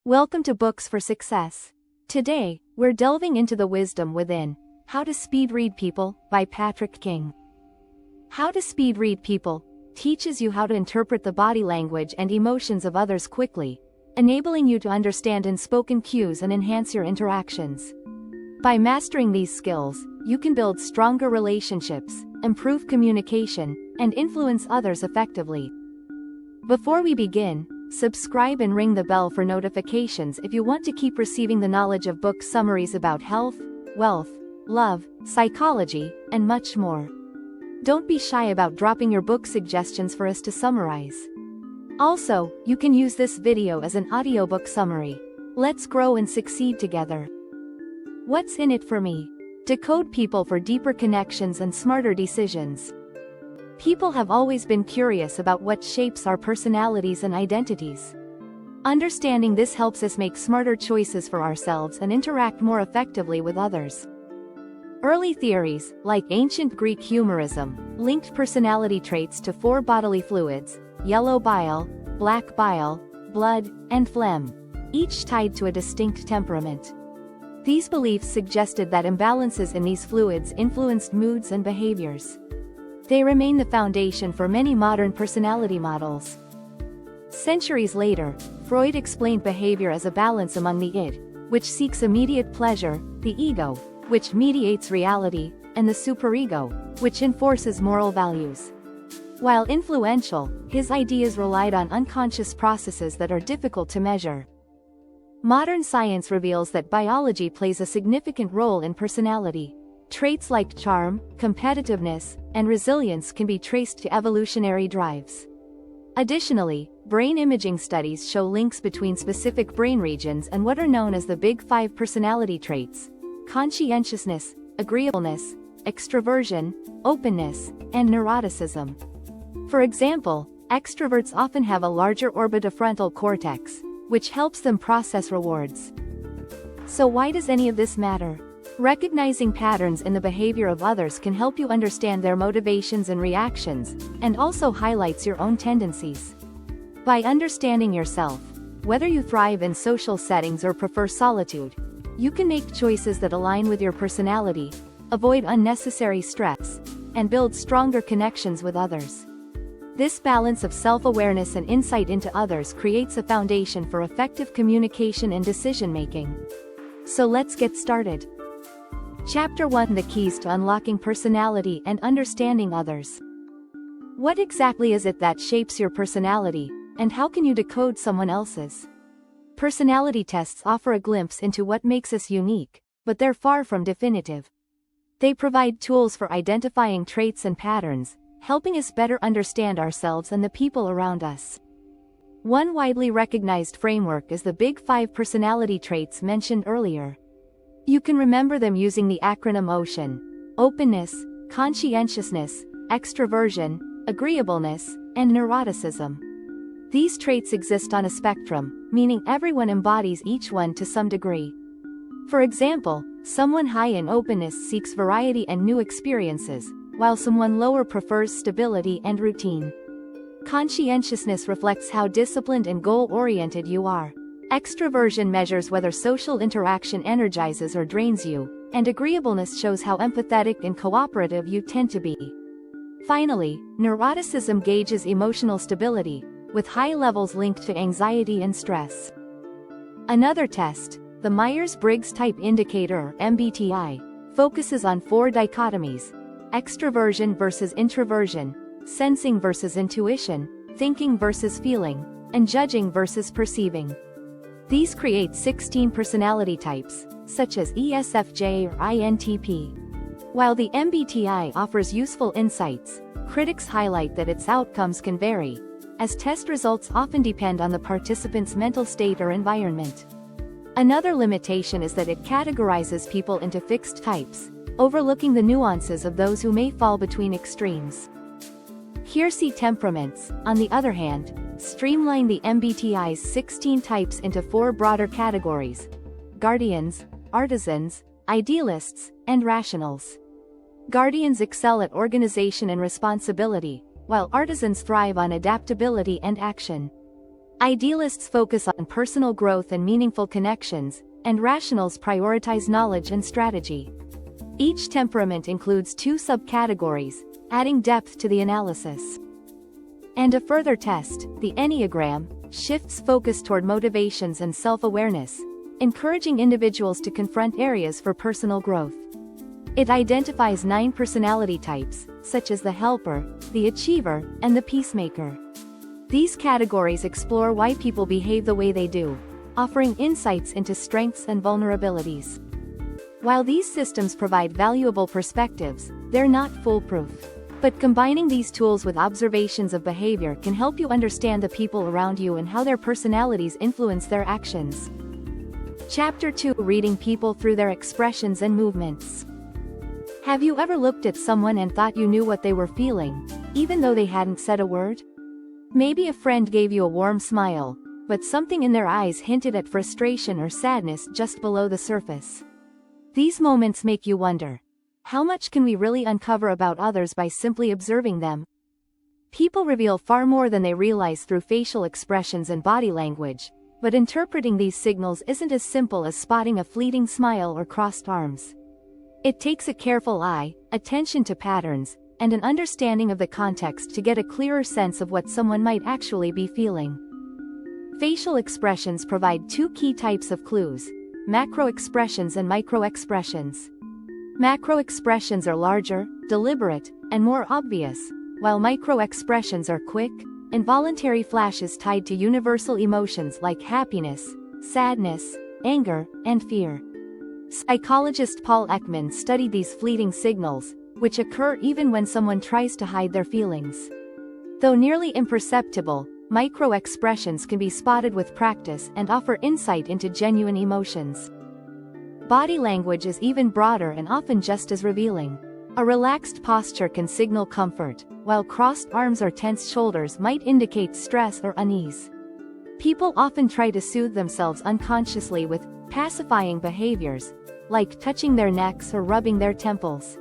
Welcome to Books for Success. Today, we're delving into the wisdom within How to Speed Read People by Patrick King. How to Speed Read People teaches you how to interpret the body language and emotions of others quickly, enabling you to understand unspoken cues and enhance your interactions. By mastering these skills, you can build stronger relationships, improve communication, and influence others effectively. Before we begin, subscribe and ring the bell for notifications if you want to keep receiving the knowledge of book summaries about health, wealth, love, psychology, and much more. Don't be shy about dropping your book suggestions for us to summarize. Also, you can use this video as an audiobook summary. Let's grow and succeed together. What's in it for me? Decode people for deeper connections and smarter decisions. People have always been curious about what shapes our personalities and identities. Understanding this helps us make smarter choices for ourselves and interact more effectively with others. Early theories, like ancient Greek humorism, linked personality traits to 4 bodily fluids: yellow bile, black bile, blood, and phlegm, each tied to a distinct temperament. These beliefs suggested that imbalances in these fluids influenced moods and behaviors. They remain the foundation for many modern personality models. Centuries later, Freud explained behavior as a balance among the id, which seeks immediate pleasure, the ego, which mediates reality, and the superego, which enforces moral values. While influential, his ideas relied on unconscious processes that are difficult to measure. Modern science reveals that biology plays a significant role in personality. Traits like charm, competitiveness, and resilience can be traced to evolutionary drives. Additionally, brain imaging studies show links between specific brain regions and what are known as the Big Five personality traits: conscientiousness, agreeableness, extroversion, openness, and neuroticism. For example, extroverts often have a larger orbitofrontal cortex, which helps them process rewards. So why does any of this matter? Recognizing patterns in the behavior of others can help you understand their motivations and reactions, and also highlights your own tendencies. By understanding yourself, whether you thrive in social settings or prefer solitude, you can make choices that align with your personality, avoid unnecessary stress, and build stronger connections with others. This balance of self-awareness and insight into others creates a foundation for effective communication and decision-making. So let's get started. Chapter 1: The Keys to Unlocking Personality and Understanding Others. What exactly is it that shapes your personality, and how can you decode someone else's? Personality tests offer a glimpse into what makes us unique, but they're far from definitive. They provide tools for identifying traits and patterns, helping us better understand ourselves and the people around us. One widely recognized framework is the Big Five personality traits mentioned earlier. You can remember them using the acronym OCEAN: openness, conscientiousness, extroversion, agreeableness, and neuroticism. These traits exist on a spectrum, meaning everyone embodies each one to some degree. For example, someone high in openness seeks variety and new experiences, while someone lower prefers stability and routine. Conscientiousness reflects how disciplined and goal-oriented you are. Extroversion measures whether social interaction energizes or drains you, and agreeableness shows how empathetic and cooperative you tend to be. Finally, neuroticism gauges emotional stability, with high levels linked to anxiety and stress. Another test, the Myers-Briggs Type Indicator or MBTI, focuses on 4 dichotomies: extroversion versus introversion, sensing versus intuition, thinking versus feeling, and judging versus perceiving. These create 16 personality types, such as ESFJ or INTP. While the MBTI offers useful insights, critics highlight that its outcomes can vary, as test results often depend on the participant's mental state or environment. Another limitation is that it categorizes people into fixed types, overlooking the nuances of those who may fall between extremes. Kiersey temperaments, on the other hand, streamline the MBTI's 16 types into 4 broader categories: guardians, artisans, idealists, and rationals. Guardians excel at organization and responsibility, while artisans thrive on adaptability and action. Idealists focus on personal growth and meaningful connections, and rationals prioritize knowledge and strategy. Each temperament includes 2 subcategories, adding depth to the analysis. And a further test, the Enneagram, shifts focus toward motivations and self-awareness, encouraging individuals to confront areas for personal growth. It identifies 9 personality types, such as the helper, the achiever, and the peacemaker. These categories explore why people behave the way they do, offering insights into strengths and vulnerabilities. While these systems provide valuable perspectives, they're not foolproof. But combining these tools with observations of behavior can help you understand the people around you and how their personalities influence their actions. Chapter 2: Reading people through their expressions and movements. Have you ever looked at someone and thought you knew what they were feeling, even though they hadn't said a word? Maybe a friend gave you a warm smile, but something in their eyes hinted at frustration or sadness just below the surface. These moments make you wonder, how much can we really uncover about others by simply observing them? People reveal far more than they realize through facial expressions and body language, but interpreting these signals isn't as simple as spotting a fleeting smile or crossed arms. It takes a careful eye, attention to patterns, and an understanding of the context to get a clearer sense of what someone might actually be feeling. Facial expressions provide 2 key types of clues: macro expressions and micro expressions. Macro expressions are larger, deliberate, and more obvious, while micro expressions are quick, involuntary flashes tied to universal emotions like happiness, sadness, anger, and fear. Psychologist Paul Ekman studied these fleeting signals, which occur even when someone tries to hide their feelings. Though nearly imperceptible, micro expressions can be spotted with practice and offer insight into genuine emotions. Body language is even broader and often just as revealing. A relaxed posture can signal comfort, while crossed arms or tense shoulders might indicate stress or unease. People often try to soothe themselves unconsciously with pacifying behaviors, like touching their necks or rubbing their temples.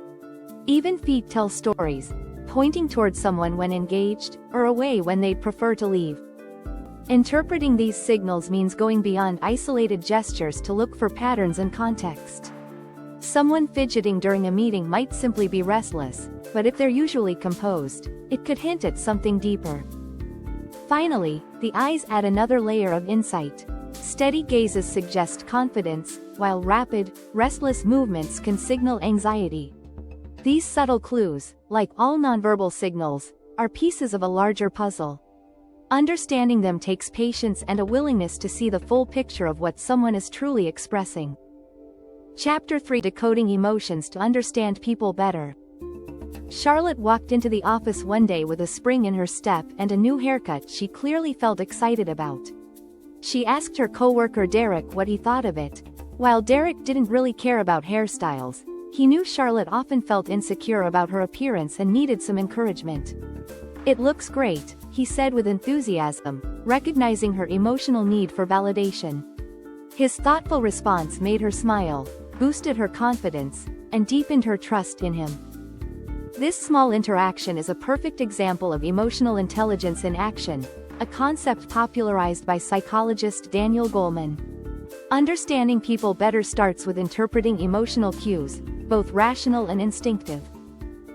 Even feet tell stories, pointing toward someone when engaged, or away when they'd prefer to leave. Interpreting these signals means going beyond isolated gestures to look for patterns and context. Someone fidgeting during a meeting might simply be restless, but if they're usually composed, it could hint at something deeper. Finally, the eyes add another layer of insight. Steady gazes suggest confidence, while rapid, restless movements can signal anxiety. These subtle clues, like all nonverbal signals, are pieces of a larger puzzle. Understanding them takes patience and a willingness to see the full picture of what someone is truly expressing. Chapter 3: Decoding emotions to understand people better. Charlotte walked into the office one day with a spring in her step and a new haircut she clearly felt excited about. She asked her coworker Derek what he thought of it. While Derek didn't really care about hairstyles, he knew Charlotte often felt insecure about her appearance and needed some encouragement. "It looks great," he said with enthusiasm, recognizing her emotional need for validation. His thoughtful response made her smile, boosted her confidence, and deepened her trust in him. This small interaction is a perfect example of emotional intelligence in action, a concept popularized by psychologist Daniel Goleman. Understanding people better starts with interpreting emotional cues, both rational and instinctive.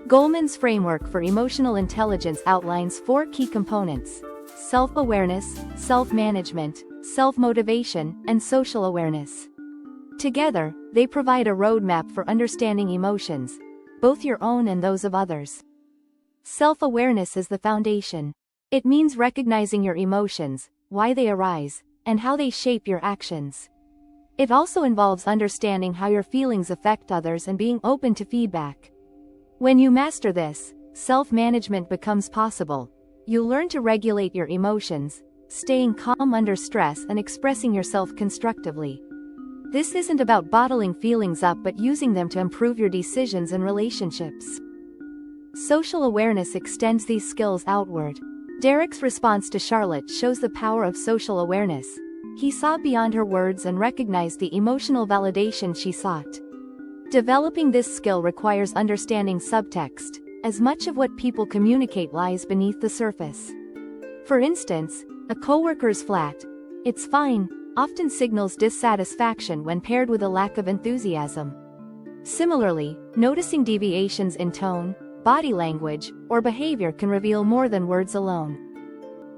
Goleman's framework for emotional intelligence outlines 4 key components: self-awareness, self-management, self-motivation, and social awareness. Together, they provide a roadmap for understanding emotions, both your own and those of others. Self-awareness is the foundation. It means recognizing your emotions, why they arise, and how they shape your actions. It also involves understanding how your feelings affect others and being open to feedback. When you master this, self-management becomes possible. You learn to regulate your emotions, staying calm under stress and expressing yourself constructively. This isn't about bottling feelings up but using them to improve your decisions and relationships. Social awareness extends these skills outward. Derek's response to Charlotte shows the power of social awareness. He saw beyond her words and recognized the emotional validation she sought. Developing this skill requires understanding subtext, as much of what people communicate lies beneath the surface. For instance, A coworker's flat, "It's fine," often signals dissatisfaction when paired with a lack of enthusiasm. Similarly, noticing deviations in tone, body language, or behavior can reveal more than words alone.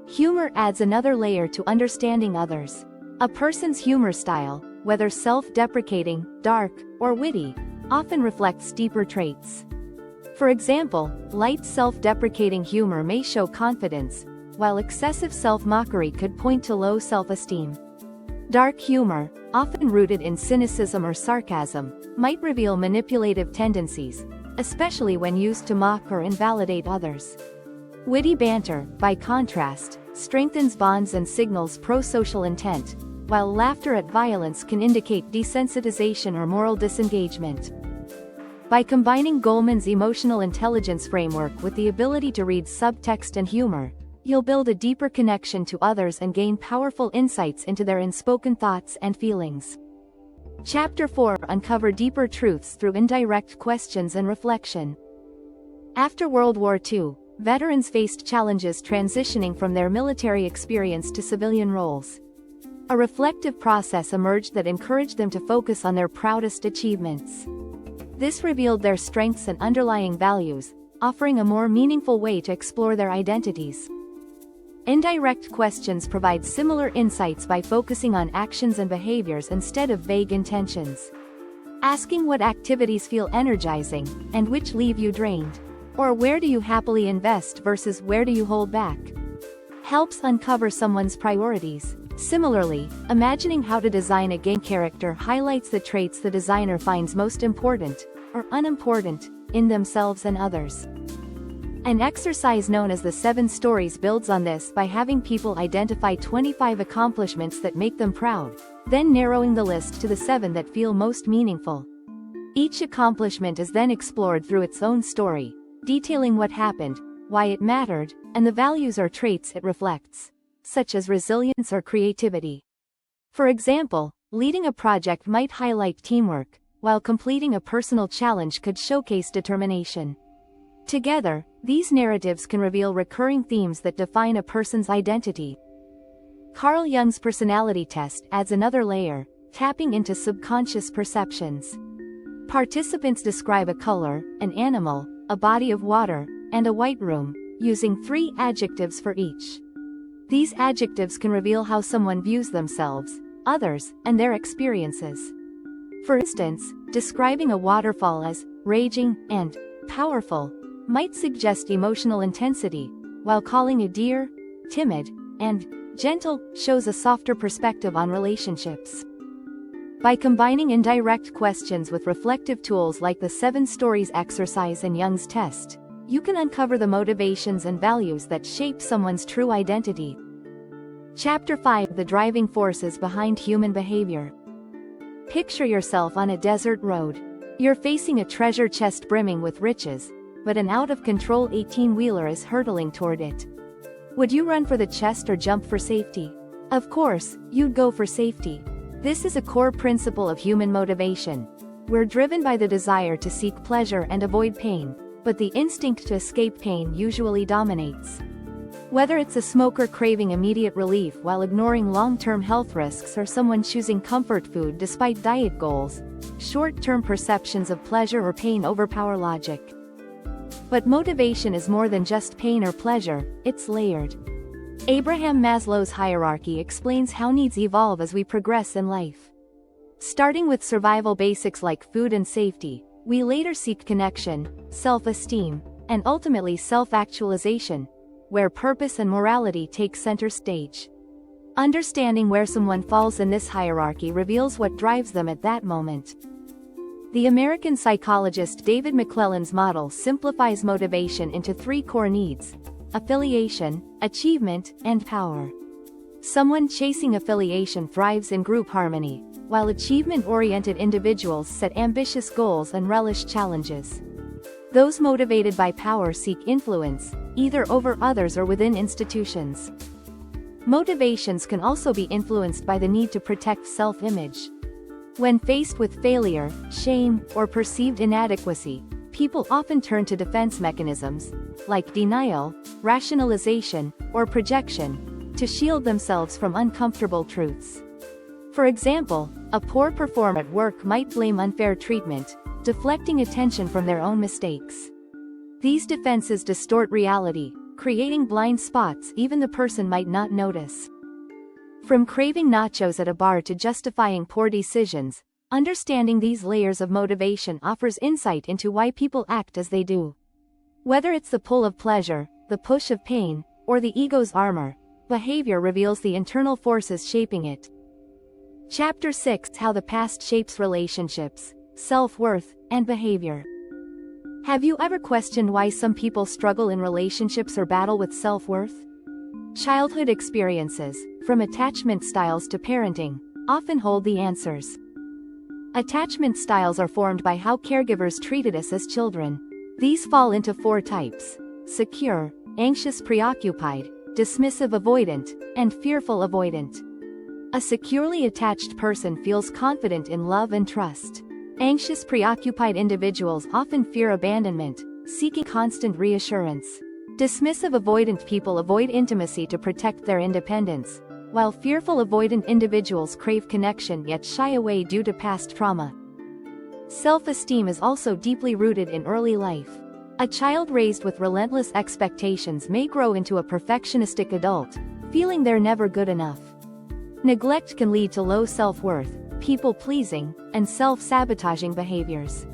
Humor adds another layer to understanding others. A person's humor style, whether self-deprecating, dark, or witty, often reflects deeper traits. For example, light self-deprecating humor may show confidence, while excessive self-mockery could point to low self-esteem. Dark humor, often rooted in cynicism or sarcasm, might reveal manipulative tendencies, especially when used to mock or invalidate others. Witty banter, by contrast, strengthens bonds and signals pro-social intent, while laughter at violence can indicate desensitization or moral disengagement. By combining Goleman's emotional intelligence framework with the ability to read subtext and humor, you'll build a deeper connection to others and gain powerful insights into their unspoken thoughts and feelings. Chapter 4 Uncover deeper truths through indirect questions and reflection. After World War II, veterans faced challenges transitioning from their military experience to civilian roles. A reflective process emerged that encouraged them to focus on their proudest achievements. This revealed their strengths and underlying values, offering a more meaningful way to explore their identities. Indirect questions provide similar insights by focusing on actions and behaviors instead of vague intentions. Asking what activities feel energizing, and which leave you drained, or where do you happily invest versus where do you hold back, helps uncover someone's priorities. Similarly, imagining how to design a game character highlights the traits the designer finds most important, or unimportant, in themselves and others. An exercise known as the 7 Stories builds on this by having people identify 25 accomplishments that make them proud, then narrowing the list to the 7 that feel most meaningful. Each accomplishment is then explored through its own story, detailing what happened, why it mattered, and the values or traits it reflects, such as resilience or creativity. For example, leading a project might highlight teamwork, while completing a personal challenge could showcase determination. Together, these narratives can reveal recurring themes that define a person's identity. Carl Jung's personality test adds another layer, tapping into subconscious perceptions. Participants describe a color, an animal, a body of water, and a white room, using 3 adjectives for each. These adjectives can reveal how someone views themselves, others, and their experiences. For instance, describing a waterfall as raging and powerful might suggest emotional intensity, while calling a deer timid and gentle shows a softer perspective on relationships. By combining indirect questions with reflective tools like the 7 Stories exercise and Jung's test, you can uncover the motivations and values that shape someone's true identity. Chapter 5 The Driving Forces Behind Human Behavior. Picture yourself on a desert road. You're facing a treasure chest brimming with riches, but an out-of-control 18-wheeler is hurtling toward it. Would you run for the chest or jump for safety? Of course, you'd go for safety. This is a core principle of human motivation. We're driven by the desire to seek pleasure and avoid pain, but the instinct to escape pain usually dominates. Whether it's a smoker craving immediate relief while ignoring long-term health risks or someone choosing comfort food despite diet goals, short-term perceptions of pleasure or pain overpower logic. But motivation is more than just pain or pleasure, it's layered. Abraham Maslow's hierarchy explains how needs evolve as we progress in life. Starting with survival basics like food and safety, we later seek connection, self-esteem, and ultimately self-actualization, where purpose and morality take center stage. Understanding where someone falls in this hierarchy reveals what drives them at that moment. The American psychologist David McClelland's model simplifies motivation into 3 core needs: affiliation, achievement, and power. Someone chasing affiliation thrives in group harmony, while achievement-oriented individuals set ambitious goals and relish challenges. Those motivated by power seek influence, either over others or within institutions. Motivations can also be influenced by the need to protect self-image. When faced with failure, shame, or perceived inadequacy, people often turn to defense mechanisms, like denial, rationalization, or projection, to shield themselves from uncomfortable truths. For example, a poor performer at work might blame unfair treatment, deflecting attention from their own mistakes. These defenses distort reality, creating blind spots even the person might not notice. From craving nachos at a bar to justifying poor decisions, understanding these layers of motivation offers insight into why people act as they do. Whether it's the pull of pleasure, the push of pain, or the ego's armor, behavior reveals the internal forces shaping it. Chapter 6: How the Past Shapes Relationships, Self-Worth, and Behavior. Have you ever questioned why some people struggle in relationships or battle with self-worth? Childhood experiences, from attachment styles to parenting, often hold the answers. Attachment styles are formed by how caregivers treated us as children. These fall into 4 types: secure, anxious preoccupied, dismissive avoidant, and fearful avoidant. A securely attached person feels confident in love and trust. Anxious preoccupied individuals often fear abandonment, seeking constant reassurance. Dismissive avoidant people avoid intimacy to protect their independence, while fearful avoidant individuals crave connection yet shy away due to past trauma. Self-esteem is also deeply rooted in early life. A child raised with relentless expectations may grow into a perfectionistic adult, feeling they're never good enough. Neglect can lead to low self-worth, people-pleasing, and self-sabotaging behaviors.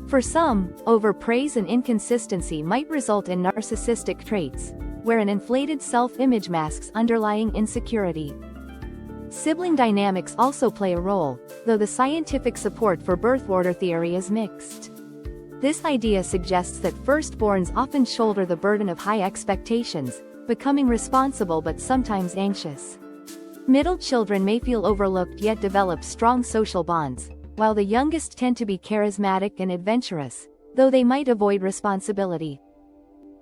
For some, overpraise and inconsistency might result in narcissistic traits, where an inflated self-image masks underlying insecurity. Sibling dynamics also play a role, though the scientific support for birth order theory is mixed. This idea suggests that firstborns often shoulder the burden of high expectations, becoming responsible but sometimes anxious. Middle children may feel overlooked yet develop strong social bonds, while the youngest tend to be charismatic and adventurous, though they might avoid responsibility.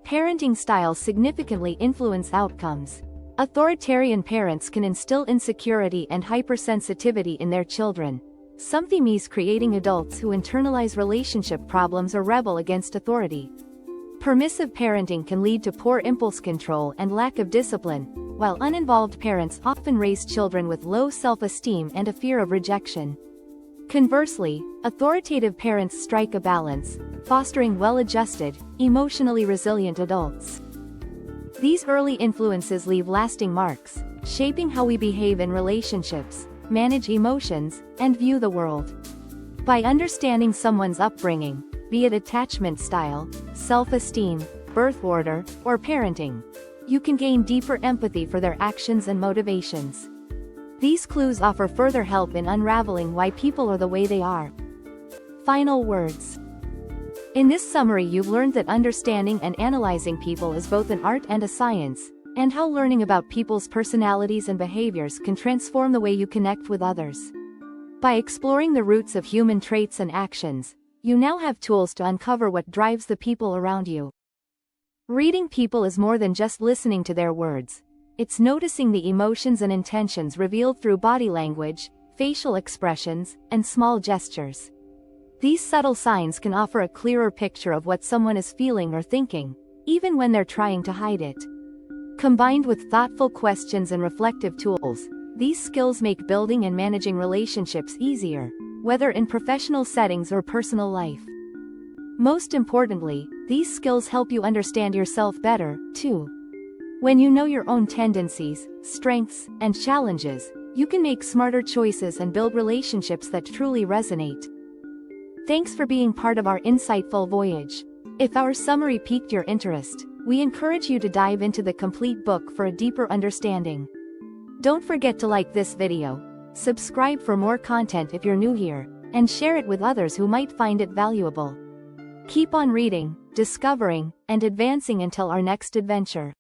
Parenting styles significantly influence outcomes. Authoritarian parents can instill insecurity and hypersensitivity in their children, sometimes creating adults who internalize relationship problems or rebel against authority. Permissive parenting can lead to poor impulse control and lack of discipline, while uninvolved parents often raise children with low self-esteem and a fear of rejection. Conversely, authoritative parents strike a balance, fostering well-adjusted, emotionally resilient adults. These early influences leave lasting marks, shaping how we behave in relationships, manage emotions, and view the world. By understanding someone's upbringing, be it attachment style, self-esteem, birth order, or parenting, you can gain deeper empathy for their actions and motivations. These clues offer further help in unraveling why people are the way they are. Final words. In this summary, you've learned that understanding and analyzing people is both an art and a science, and how learning about people's personalities and behaviors can transform the way you connect with others. By exploring the roots of human traits and actions, you now have tools to uncover what drives the people around you. Reading people is more than just listening to their words. It's noticing the emotions and intentions revealed through body language, facial expressions, and small gestures. These subtle signs can offer a clearer picture of what someone is feeling or thinking, even when they're trying to hide it. Combined with thoughtful questions and reflective tools, these skills make building and managing relationships easier, whether in professional settings or personal life. Most importantly, these skills help you understand yourself better, too. When you know your own tendencies, strengths, and challenges, you can make smarter choices and build relationships that truly resonate. Thanks for being part of our insightful voyage. If our summary piqued your interest, we encourage you to dive into the complete book for a deeper understanding. Don't forget to like this video, subscribe for more content if you're new here, and share it with others who might find it valuable. Keep on reading, discovering, and advancing until our next adventure.